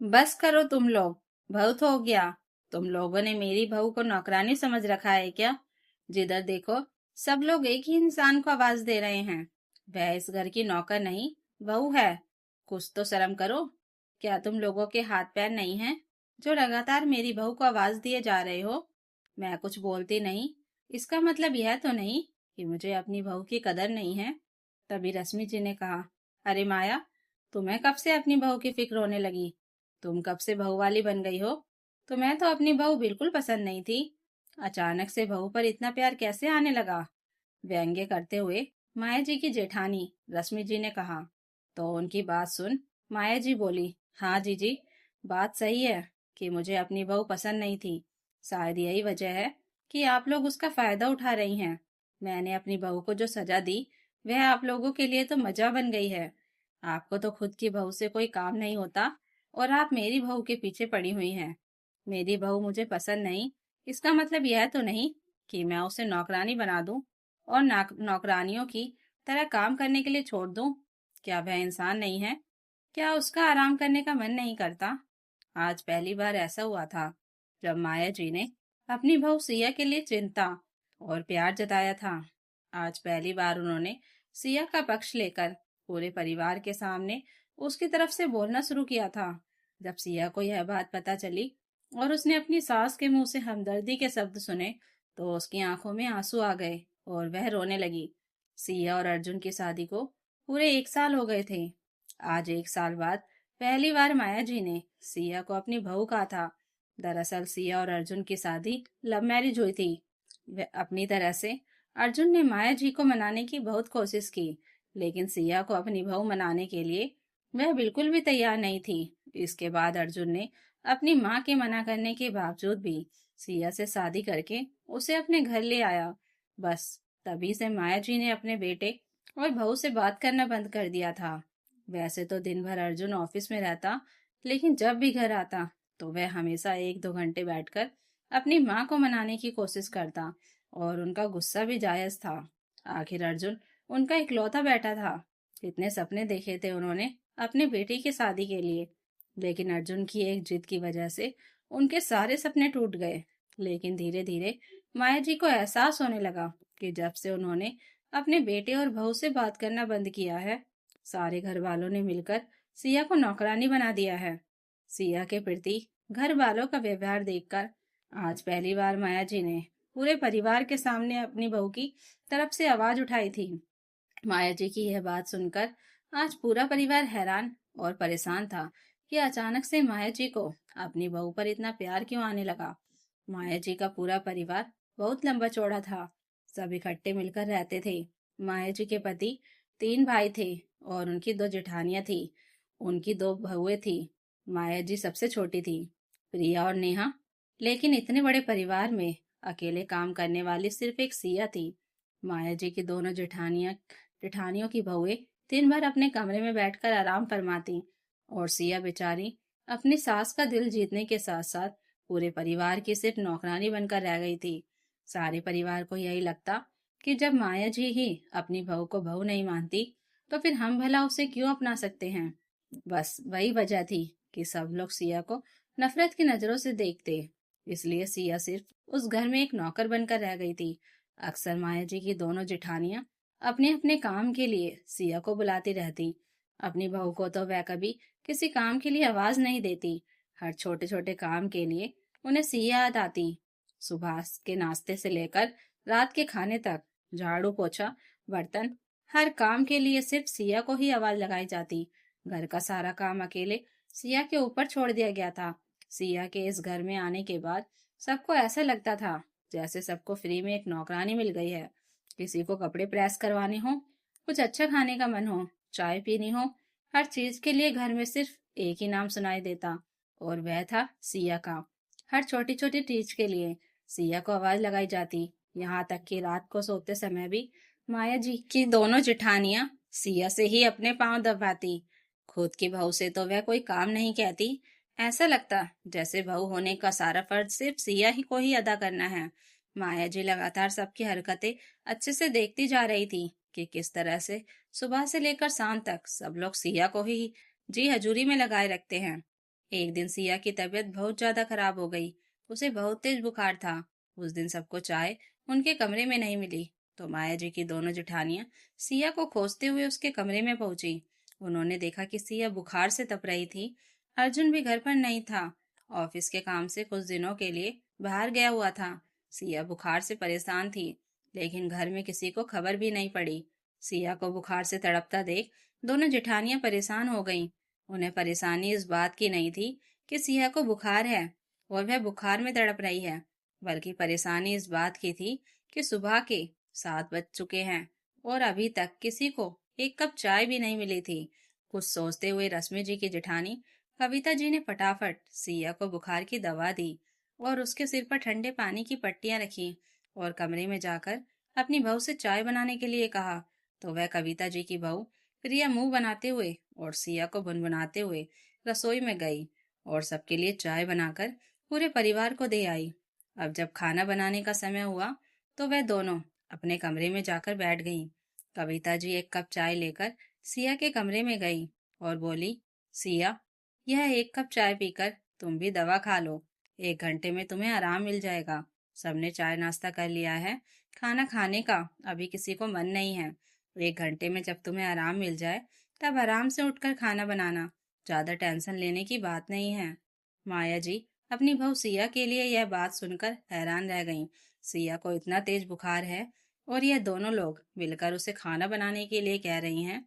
बस करो तुम लोग। बहुत हो गया। तुम लोगों ने मेरी बहू को नौकरानी समझ रखा है क्या? जिधर देखो सब लोग एक ही इंसान को आवाज दे रहे हैं। वह इस घर की नौकर नहीं, बहू है। कुछ तो शर्म करो। क्या तुम लोगों के हाथ पैर नहीं हैं जो लगातार मेरी बहू को आवाज दिए जा रहे हो? मैं कुछ बोलती नहीं, इसका मतलब यह तो नहीं कि मुझे अपनी बहू की कदर नहीं है। तभी रश्मि जी ने कहा, अरे माया, तुम्हें कब से अपनी बहू की फिक्र होने लगी? तुम कब से बहू वाली बन गई हो? तुम्हें तो अपनी बहू बिल्कुल पसंद नहीं थी। अचानक से बहू पर इतना प्यार कैसे आने लगा? व्यंग्य करते हुए माया जी की जेठानी रश्मि जी ने कहा। तो उनकी बात सुन माया जी बोली, हाँ जीजी, बात सही है कि मुझे अपनी बहू पसंद नहीं थी। शायद यही वजह है कि आप लोग उसका फायदा उठा रही हैं। मैंने अपनी बहू को जो सजा दी वह आप लोगों के लिए तो मजा बन गई है। आपको तो खुद की बहू से कोई काम नहीं होता और आप मेरी बहू के पीछे पड़ी हुई हैं। मेरी बहू मुझे पसंद नहीं, इसका मतलब यह तो नहीं कि मैं उसे नौकरानी बना दूं और नौकरानियों की तरह काम करने के लिए छोड़ दूं। क्या वह इंसान नहीं है? क्या उसका आराम करने का मन नहीं करता? आज पहली बार ऐसा हुआ था जब माया जी ने अपनी बहू सिया के लिए चिंता और प्यार जताया था। आज पहली बार उन्होंने सिया का पक्ष लेकर पूरे परिवार के सामने उसकी तरफ से बोलना शुरू किया था। जब सिया को यह बात पता चली और उसने अपनी सास के मुंह से हमदर्दी के शब्द सुने तो उसकी आंखों में आंसू आ गए और वह रोने लगी। सिया और अर्जुन की शादी को पूरे 1 साल हो गए थे। आज 1 साल बाद पहली बार माया जी ने सिया को अपनी बहू कहा था। दरअसल सिया और अर्जुन की शादी लव मैरिज हुई थी। वे अपनी तरह से अर्जुन ने माया जी को मनाने की बहुत कोशिश की, लेकिन सिया को अपनी बहू मनाने के लिए वह बिल्कुल भी तैयार नहीं थी। इसके बाद अर्जुन ने अपनी माँ के मना करने के बावजूद भी सिया से शादी करके उसे अपने घर ले आया। बस तभी से माया जी ने अपने बेटे और बहू से बात करना बंद कर दिया था। वैसे तो दिन भर अर्जुन ऑफिस में रहता, लेकिन जब भी घर आता तो वह हमेशा 1-2 घंटे बैठकर अपनी माँ को मनाने की कोशिश करता और उनका गुस्सा भी जायज था। आखिर अर्जुन उनका इकलौता बेटा था। कितने सपने देखे थे उन्होंने अपने बेटे की शादी के लिए, लेकिन अर्जुन की एक जिद की वजह से उनके सारे सपने टूट गए। लेकिन धीरे धीरे माया जी को एहसास होने लगा कि जब से उन्होंने अपने बेटे और बहू से बात करना बंद किया है, सारे घर वालों ने मिलकर सिया को नौकरानी बना दिया है। सिया के प्रति घर वालों का व्यवहार देखकर आज पहली बार माया जी ने पूरे परिवार के सामने अपनी बहू की तरफ से आवाज उठाई थी। माया जी की यह बात सुनकर आज पूरा परिवार हैरान और परेशान था कि अचानक से माया जी को अपनी बहू पर इतना प्यार क्यों आने लगा। माया जी का पूरा परिवार बहुत लंबा चौड़ा था। सब इकट्ठे मिलकर रहते थे। माया जी के पति 3 भाई थे और उनकी 2 जेठानियां थी। उनकी 2 बहुएं थी। माया जी सबसे छोटी थी, प्रिया और नेहा। लेकिन इतने बड़े परिवार में अकेले काम करने वाली सिर्फ एक सिया थी। माया जी की दोनों जेठानियों की बहुएं दिन भर अपने कमरे में बैठकर आराम फरमाती और सिया बेचारी अपनी सास का दिल जीतने के साथ साथ पूरे परिवार की सिर्फ नौकरानी बनकर रह गई थी। सारे परिवार को यही लगता कि जब माया जी ही अपनी बहू को बहू नहीं मानती तो फिर हम भला उसे क्यों अपना सकते हैं। बस वही वजह थी कि सब लोग सिया को नफरत की नजरों से देखते। इसलिए सिया सिर्फ उस घर में एक नौकर बनकर रह गई थी। अक्सर माया जी की दोनों जेठानियां अपने अपने काम के लिए सिया को बुलाती रहती। अपनी बहू को तो वह कभी किसी काम के लिए आवाज नहीं देती। हर छोटे छोटे काम के लिए उन्हें सिया याद आती। सुबह के नाश्ते से लेकर रात के खाने तक, झाड़ू पोछा बर्तन, हर काम के लिए सिर्फ सिया को ही आवाज लगाई जाती। घर का सारा काम अकेले सिया के ऊपर छोड़ दिया गया था। सिया के इस घर में आने के बाद सबको ऐसा लगता था जैसे सबको फ्री में एक नौकरानी मिल गई है। किसी को कपड़े प्रेस करवाने हो, कुछ अच्छा खाने का मन हो, चाय पीनी हो, हर चीज के लिए घर में सिर्फ एक ही नाम सुनाई देता और वह था सिया का। हर छोटी छोटी चीज के लिए सिया को आवाज लगाई जाती। यहाँ तक कि रात को सोते समय भी माया जी की दोनों जेठानियां सिया से ही अपने पांव दबाती। खुद की बहू से तो वह कोई काम नहीं कहती। ऐसा लगता जैसे बहू होने का सारा फर्ज सिर्फ सिया ही को ही अदा करना है। माया जी लगातार सबकी हरकतें अच्छे से देखती जा रही थी कि किस तरह से सुबह से लेकर शाम तक सब लोग सिया को ही जी हजूरी में लगाए रखते हैं। एक दिन सिया की तबीयत बहुत ज्यादा खराब हो गई। उसे बहुत तेज बुखार था। उस दिन सबको चाय उनके कमरे में नहीं मिली, तो माया जी की दोनों जेठानियां सिया को खोजते हुए उसके कमरे में पहुंची। उन्होंने देखा कि सिया बुखार से तप रही थी। अर्जुन भी घर पर नहीं था। ऑफिस के काम से कुछ दिनों के लिए बाहर गया हुआ था। सिया बुखार से परेशान थी, लेकिन घर में किसी को खबर भी नहीं पड़ी। सिया को बुखार से तड़पता देख दोनों जेठानियां परेशान हो गईं। उन्हें परेशानी इस बात की नहीं थी कि सिया को बुखार है और वह बुखार में तड़प रही है, बल्कि परेशानी इस बात की थी कि सुबह के 7 बज चुके हैं और अभी तक किसी को एक कप चाय भी नहीं मिली थी। कुछ सोचते हुए रश्मि जी की जेठानी कविता जी ने फटाफट सिया को बुखार की दवा दी और उसके सिर पर ठंडे पानी की पट्टियां रखी और कमरे में जाकर अपनी बहू से चाय बनाने के लिए कहा। तो वह कविता जी की बहू प्रिया मुंह बनाते हुए और सिया को भुनभुनाते हुए रसोई में गई और सबके लिए चाय बनाकर पूरे परिवार को दे आई। अब जब खाना बनाने का समय हुआ तो वह दोनों अपने कमरे में जाकर बैठ गईं। कविता जी एक कप चाय लेकर सिया के कमरे में गई और बोली, सिया, यह एक कप चाय पीकर तुम भी दवा खा लो। 1 घंटे में तुम्हें आराम मिल जाएगा। सबने चाय नाश्ता कर लिया है। खाना खाने का अभी किसी को मन नहीं है। 1 घंटे में जब तुम्हें आराम मिल जाए तब आराम से उठकर खाना बनाना। ज्यादा टेंशन लेने की बात नहीं है। माया जी अपनी बहू सिया के लिए यह बात सुनकर हैरान रह गईं। सिया को इतना तेज बुखार है और यह दोनों लोग मिलकर उसे खाना बनाने के लिए कह रही हैं।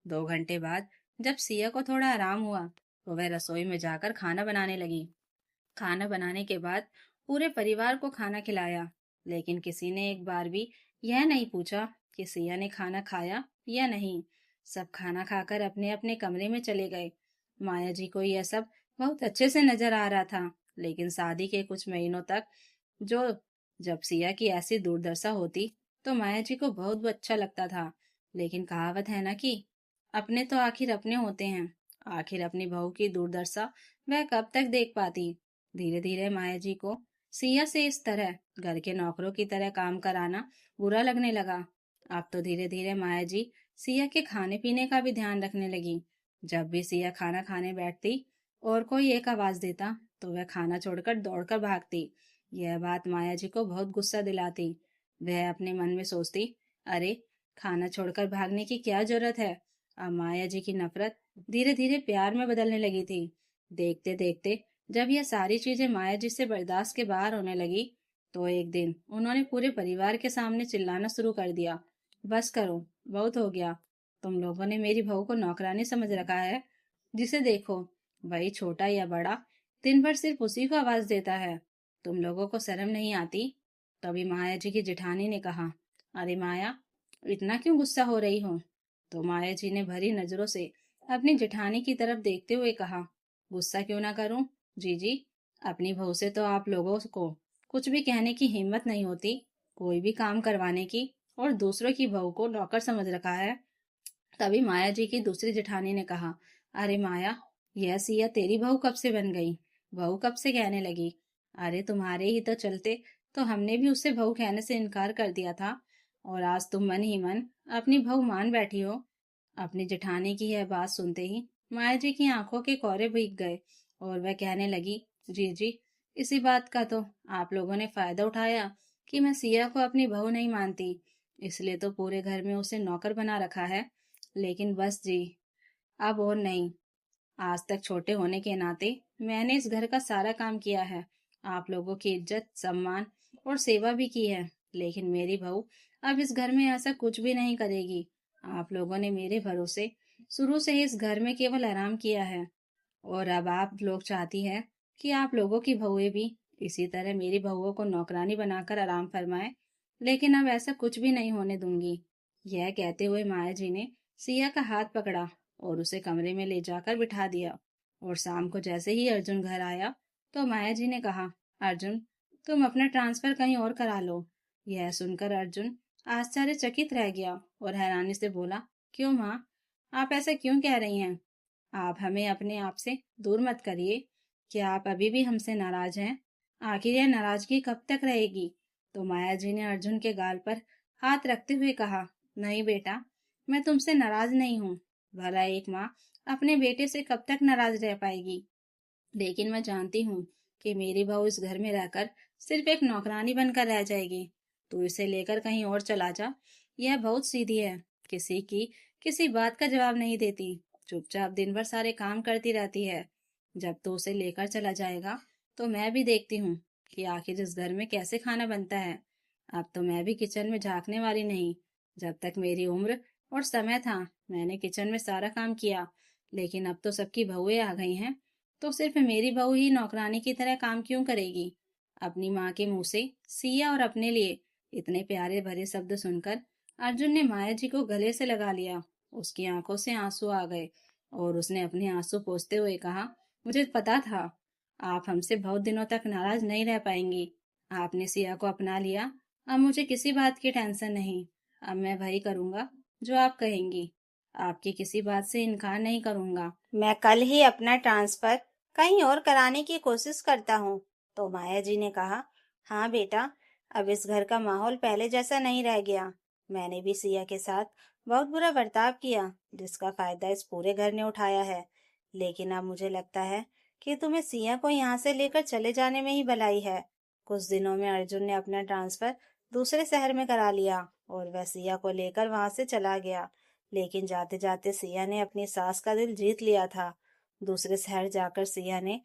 2 घंटे बाद जब सिया को थोड़ा आराम हुआ तो वह रसोई में जाकर खाना बनाने लगी। खाना बनाने के बाद पूरे परिवार को खाना खिलाया, लेकिन किसी ने एक बार भी यह नहीं पूछा कि सिया ने खाना खाया या नहीं। सब खाना खाकर अपने अपने कमरे में चले गए। माया जी को यह सब बहुत अच्छे से नजर आ रहा था, लेकिन शादी के कुछ महीनों तक जो जब सिया की ऐसी दुर्दशा होती तो माया जी को बहुत अच्छा लगता था। लेकिन कहावत है ना कि अपने तो आखिर अपने होते हैं। आखिर अपनी बहू की दुर्दशा वह कब तक देख पाती। धीरे धीरे माया जी को सिया से इस तरह घर के नौकरों की तरह काम कराना बुरा लगने लगा। अब तो धीरे धीरे माया जी सिया के खाने पीने का भी ध्यान रखने लगी। जब भी सिया खाना खाने बैठती और कोई एक आवाज देता तो वह खाना छोड़कर दौड़कर भागती। यह बात माया जी को बहुत गुस्सा दिलाती। वह अपने मन में सोचती, अरे, खाना छोड़कर भागने की क्या जरूरत है। अब माया जी की नफरत धीरे धीरे प्यार में बदलने लगी थी। देखते देखते जब यह सारी चीजें माया जी से बर्दाश्त के बाहर होने लगी तो एक दिन उन्होंने पूरे परिवार के सामने चिल्लाना शुरू कर दिया, बस करो, बहुत हो गया। तुम लोगों ने मेरी बहू को नौकरानी समझ रखा है। जिसे देखो वही छोटा या बड़ा दिन भर सिर्फ उसी को आवाज देता है। तुम लोगों को शर्म नहीं आती। तभी माया जी की जेठानी ने कहा, अरे माया, इतना क्यों गुस्सा हो रही हो। तो माया जी ने भरी नजरों से अपनी जेठानी की तरफ देखते हुए कहा, गुस्सा क्यों ना करूं जी, अपनी बहू से तो आप लोगों को कुछ भी कहने की हिम्मत नहीं होती, कोई भी काम करवाने की, और दूसरों की बहू को नौकर समझ रखा है। तभी माया जी की दूसरी जेठानी ने कहा, अरे माया, यह सिया तेरी बहू कब से बन गई। बहू कब से कहने लगी। अरे तुम्हारे ही तो चलते तो हमने भी उसे बहू कहने से इनकार कर दिया था, और आज तुम मन ही मन अपनी बहू मान बैठी हो। अपनी जेठानी की यह बात सुनते ही माया जी की आंखों के कोरे भीग गए और वह कहने लगी, जी, इसी बात का तो आप लोगों ने फायदा उठाया कि मैं सिया को अपनी बहू नहीं मानती, इसलिए तो पूरे घर में उसे नौकर बना रखा है। लेकिन बस जी, अब और नहीं। आज तक छोटे होने के नाते मैंने इस घर का सारा काम किया है, आप लोगों की इज्जत, सम्मान और सेवा भी की है। लेकिन मेरी बहू अब इस घर में ऐसा कुछ भी नहीं करेगी। आप लोगों ने मेरे भरोसे शुरू से ही इस घर में केवल आराम किया है, और अब आप लोग चाहती हैं कि आप लोगों की बहुएं भी इसी तरह मेरी बहुओं को नौकरानी बनाकर आराम फरमाए। लेकिन अब ऐसा कुछ भी नहीं होने दूंगी। यह कहते हुए माया जी ने सिया का हाथ पकड़ा और उसे कमरे में ले जाकर बिठा दिया। और शाम को जैसे ही अर्जुन घर आया तो माया जी ने कहा, अर्जुन, तुम अपना ट्रांसफर कहीं और करा लो। यह सुनकर अर्जुन आश्चर्यचकित रह गया और हैरानी से बोला, क्यों माँ, आप ऐसा क्यों कह रही हैं। आप हमें अपने आप से दूर मत करिए। क्या आप अभी भी हमसे नाराज हैं। आखिर यह नाराजगी कब तक रहेगी। तो माया जी ने अर्जुन के गाल पर हाथ रखते हुए कहा, नहीं बेटा, मैं तुमसे नाराज नहीं हूँ। भला एक माँ अपने बेटे से कब तक नाराज रह पाएगी। लेकिन मैं जानती हूँ कि मेरी बहू इस घर में रहकर सिर्फ एक नौकरानी बनकर रह जाएगी। तू इसे लेकर कहीं और चला जा। यह बहुत सीधी है, किसी बात का जवाब नहीं देती, चुपचाप दिन भर सारे काम करती रहती है। जब तू उसे लेकर चला जाएगा तो मैं भी देखती हूँ कि आखिर इस घर में कैसे खाना बनता है। अब तो मैं भी किचन में झांकने वाली नहीं। जब तक मेरी उम्र और समय था मैंने किचन में सारा काम किया, लेकिन अब तो सबकी बहुएं आ गई हैं, तो सिर्फ मेरी बहू ही नौकरानी की तरह काम क्यों करेगी। अपनी माँ के मुंह से सिया और अपने लिए इतने प्यारे भरे शब्द सुनकर अर्जुन ने माया जी को गले से लगा लिया। उसकी आंखों से आंसू आ गए और उसने अपने आंसू पोंछते हुए कहा, मुझे पता था आप हमसे बहुत दिनों तक नाराज नहीं रह पाएंगी। आपने सिया को अपना लिया, अब मुझे किसी बात की टेंशन नहीं। अब मैं वही करूंगा जो आप कहेंगी। आपकी किसी बात से इनकार नहीं करूंगा। मैं कल ही अपना ट्रांसफर कहीं और कराने की कोशिश करता हूँ। तो माया जी ने कहा, हाँ बेटा, अब इस घर का माहौल पहले जैसा नहीं रह गया। मैंने भी सिया के साथ बहुत बुरा बर्ताव किया, जिसका फायदा इस पूरे घर ने उठाया है। लेकिन अब मुझे लगता है कि तुम्हें सिया को यहाँ से लेकर चले जाने में ही भलाई है। कुछ दिनों में अर्जुन ने अपना ट्रांसफर दूसरे शहर में करा लिया और वह सिया को लेकर वहां से चला गया। लेकिन जाते जाते सिया ने अपनी सास का दिल जीत लिया था। दूसरे शहर जाकर सिया ने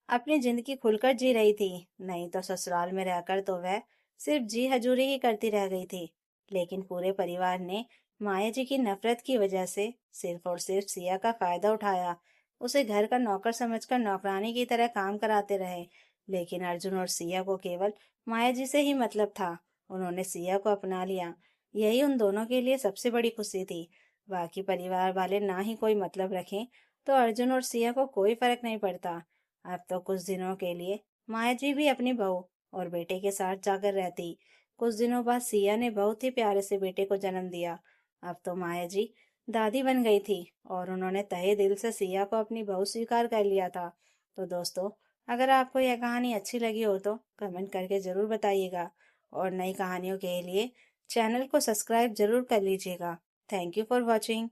अपनी जिंदगी खुलकर जी रही थी। नहीं तो ससुराल में रहकर तो वह सिर्फ जी हजूरी ही करती रह गई थी। लेकिन पूरे परिवार ने माया जी की नफरत की वजह से सिर्फ और सिर्फ सिया का फायदा उठाया। उसे घर का नौकर समझकर नौकरानी की तरह काम कराते रहे। लेकिन अर्जुन और सिया को केवल माया जी से ही मतलब था। उन्होंने सिया को अपना लिया। यही उन दोनों के लिए सबसे बड़ी खुशी थी। बाकी परिवार वाले ना ही कोई मतलब रखें तो अर्जुन और सिया को कोई फर्क नहीं पड़ता। अब तो कुछ दिनों के लिए माया जी भी अपनी बहू और बेटे के साथ जाकर रहती। कुछ दिनों बाद सिया ने बहुत ही प्यारे से बेटे को जन्म दिया। अब तो माया जी दादी बन गई थी और उन्होंने तहे दिल से सिया को अपनी बहू स्वीकार कर लिया था। तो दोस्तों, अगर आपको यह कहानी अच्छी लगी हो तो कमेंट करके जरूर बताइएगा और नई कहानियों के लिए चैनल को सब्सक्राइब जरूर कर लीजिएगा। Thank you for watching.